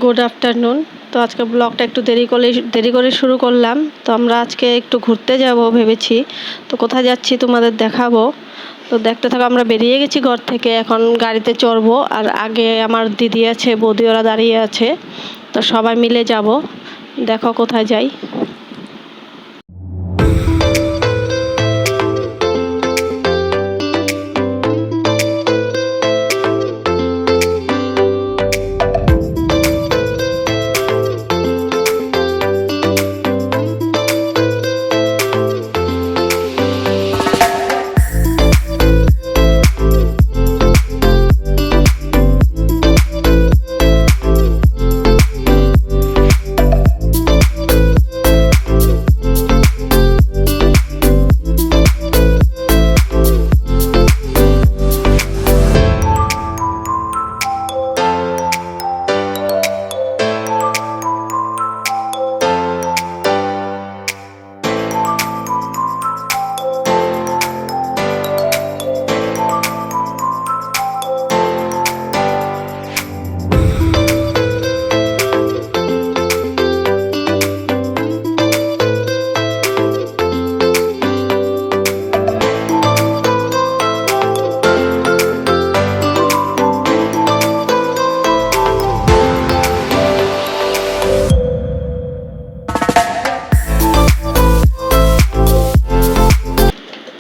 Good afternoon. তো আজকে ব্লগটা একটু দেরি করে শুরু করলাম। তো আমরা আজকে একটু ঘুরতে যাব ভেবেছি। তো কোথায় যাচ্ছি তোমাদের দেখাবো। তো দেখতে থাকো। আমরা বেরিয়ে গেছি ঘর থেকে, এখন গাড়িতে চড়বো। আর আগে আমার দিদি আছে, বৌদি ওরা দাঁড়িয়ে আছে। তো সবাই মিলে যাব। দেখো কোথায় যাই।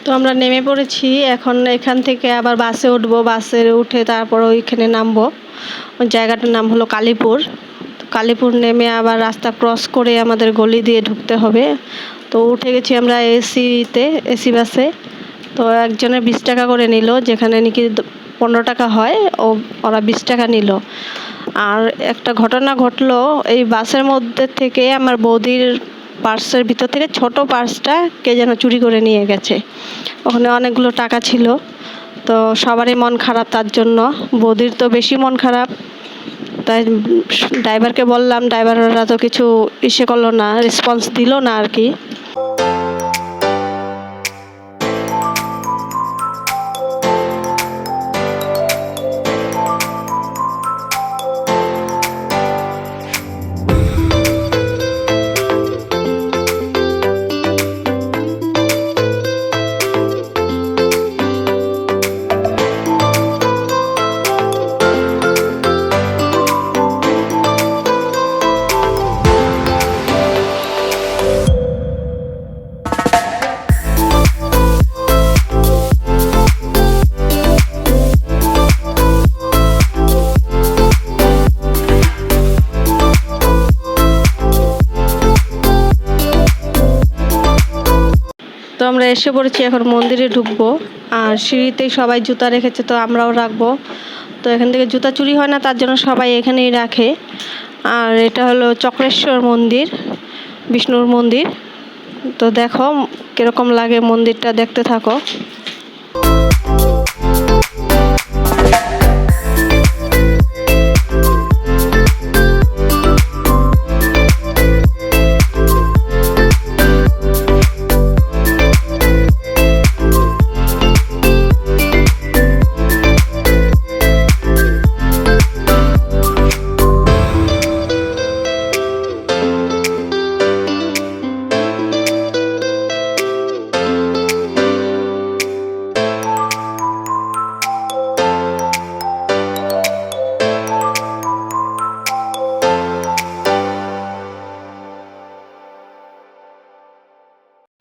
তো আমরা নেমে পড়েছি। এখন এখান থেকে আবার বাসে উঠবো। বাসে উঠে তারপর ওইখানে নামবো। ওই জায়গাটার নাম হলো কালীপুর। তো কালীপুর নেমে আবার রাস্তা ক্রস করে আমাদের গলি দিয়ে ঢুকতে হবে। তো উঠে গেছি আমরা এসি বাসে। তো একজনের 20 টাকা করে নিল, যেখানে নাকি 15 টাকা হয়, ওরা 20 টাকা নিল। আর একটা ঘটনা ঘটলো, এই বাসের মধ্যে থেকে আমার বৌদির পার্সের ভিতর থেকে ছোট পার্সটা কে যেন চুরি করে নিয়ে গেছে। ওখানে অনেকগুলো টাকা ছিল। তো সবারই মন খারাপ তার জন্য। বৌদির তো বেশি মন খারাপ। তাই ড্রাইভারকে বললাম, ড্রাইভাররা তো কিছু করলো না, রেসপন্স দিল না আর কি। তো আমরা এসে পড়েছি, এখন মন্দিরে ঢুকবো। আর সিঁড়িতেই সবাই জুতা রেখেছে, তো আমরাও রাখবো। তো এখান থেকে জুতা চুরি হয় না, তার জন্য সবাই এখানেই রাখে। আর এটা হলো চক্রেশ্বর মন্দির, বিষ্ণুর মন্দির। তো দেখো কিরকম লাগে মন্দিরটা, দেখতে থাকো।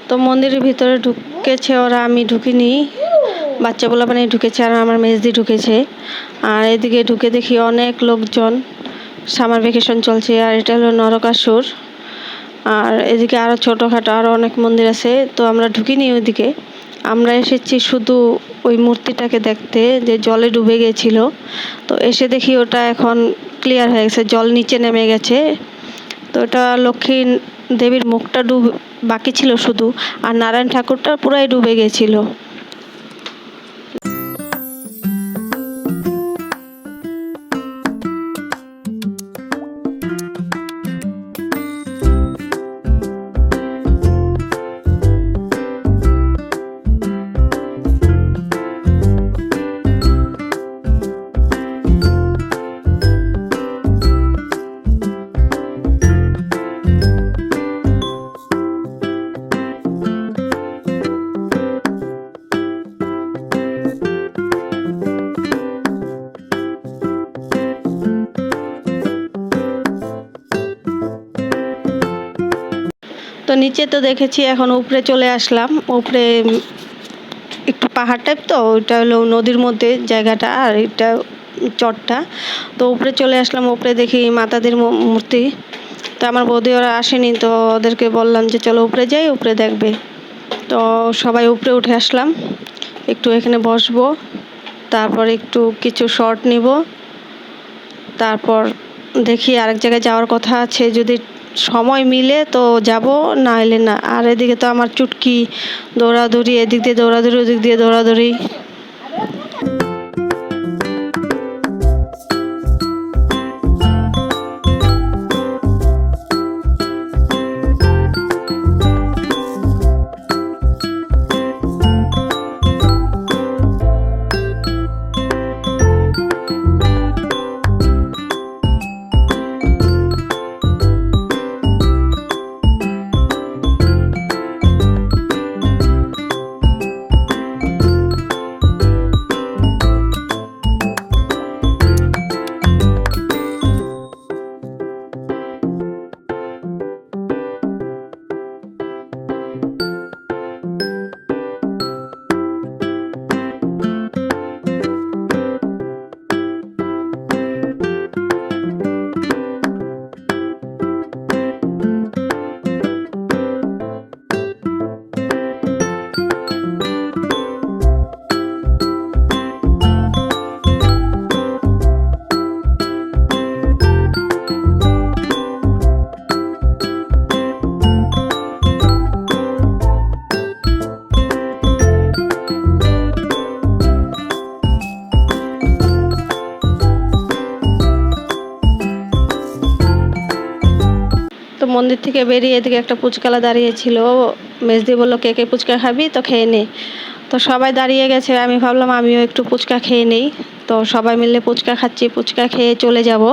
তো মন্দিরের ভিতরে ঢুকেছে ওরা, আমি ঢুকিনি। বাচ্চাগুলো মানে ঢুকেছে আর আমার মেজদি ঢুকেছে। আর এদিকে ঢুকে দেখি অনেক লোকজন, সামার ভ্যাকেশন চলছে। আর এটা হলো নরকাসুর। আর এদিকে আরও ছোটোখাটো আরও অনেক মন্দির আছে। তো আমরা ঢুকিনি ওইদিকে। আমরা এসেছি শুধু ওই মূর্তিটাকে দেখতে, যে জলে ডুবে গেছিল। তো এসে দেখি ওটা এখন ক্লিয়ার হয়ে গেছে, জল নিচে নেমে গেছে। তো এটা লক্ষ্মী দেবীর মুখটা বাকি ছিল শুধু, আর নারায়ণ ঠাকুরটা পুরাই ডুবে গেছিল। তো নিচে তো দেখেছি, এখন উপরে চলে আসলাম। উপরে একটু পাহাড় টাইপ, তো ওইটা হলো নদীর মধ্যে জায়গাটা, আর এটা চরটা। তো উপরে চলে আসলাম, উপরে দেখি মাতাদের মূর্তি। তো আমার বৌদি ওরা আসেনি, তো ওদেরকে বললাম যে চলো উপরে যাই, উপরে দেখবে। তো সবাই উপরে উঠে আসলাম, একটু এখানে বসবো, তারপর একটু কিছু শর্ট নিব, তারপর দেখি আরেক জায়গায় যাওয়ার কথা আছে, যদি সময় মিলে তো যাব, না হলে না। আর এদিকে তো আমার চুটকি দৌড়াদৌড়ি, এদিক দিয়ে দৌড়াদৌড়ি, ওদিক দিয়ে দৌড়াদৌড়ি। তো মন্দির থেকে বেরিয়ে এদিকে একটা পুচকালা দাঁড়িয়েছিল, মেজদি বললো কে কে ফুচকা খাবি, তো খেয়ে নে। তো সবাই দাঁড়িয়ে গেছে, আমি ভাবলাম আমিও একটু ফুচকা খেয়ে নেই। তো সবাই মিলে ফুচকা খাচ্ছি, ফুচকা খেয়ে চলে যাব।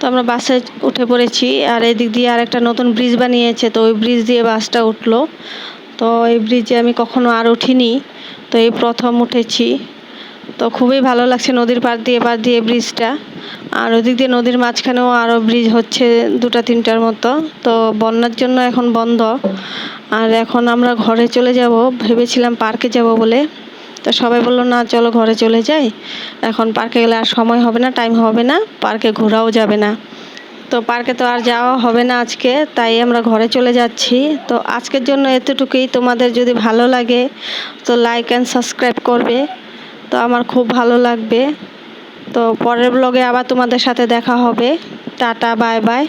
তো আমরা বাসে উঠে পড়েছি, আর এদিক দিয়ে আর একটা নতুন ব্রিজ বানিয়েছে, তো ওই ব্রিজ দিয়ে বাসটা উঠলো। তো এই ব্রিজে আমি কখনো আর উঠিনি, তো এই প্রথম উঠেছি। তো খুবই ভালো লাগছে, নদীর পাড় দিয়ে ব্রিজটা। আর ওদিক দিয়ে নদীর মাঝখানেও আরও ব্রিজ হচ্ছে, 2-3টার মতো। তো বন্যার জন্য এখন বন্ধ। আর এখন আমরা ঘরে চলে যাব, ভেবেছিলাম পার্কে যাব বলে। তো সবাই বললো না চলো ঘরে চলে যাই, এখন পার্কে গেলে আর সময় হবে না, টাইম হবে না, পার্কে ঘোরাও যাবে না। তো পার্কে তো আর যাওয়া হবে না আজকে, তাই আমরা ঘরে চলে যাচ্ছি। তো আজকের জন্য এতটুকুই। তোমাদের যদি ভালো লাগে তো লাইক অ্যান্ড সাবস্ক্রাইব করবে, তো আমার খুব ভালো লাগবে। তো পরের ব্লগে আবার তোমাদের সাথে দেখা হবে। Tata, bye bye.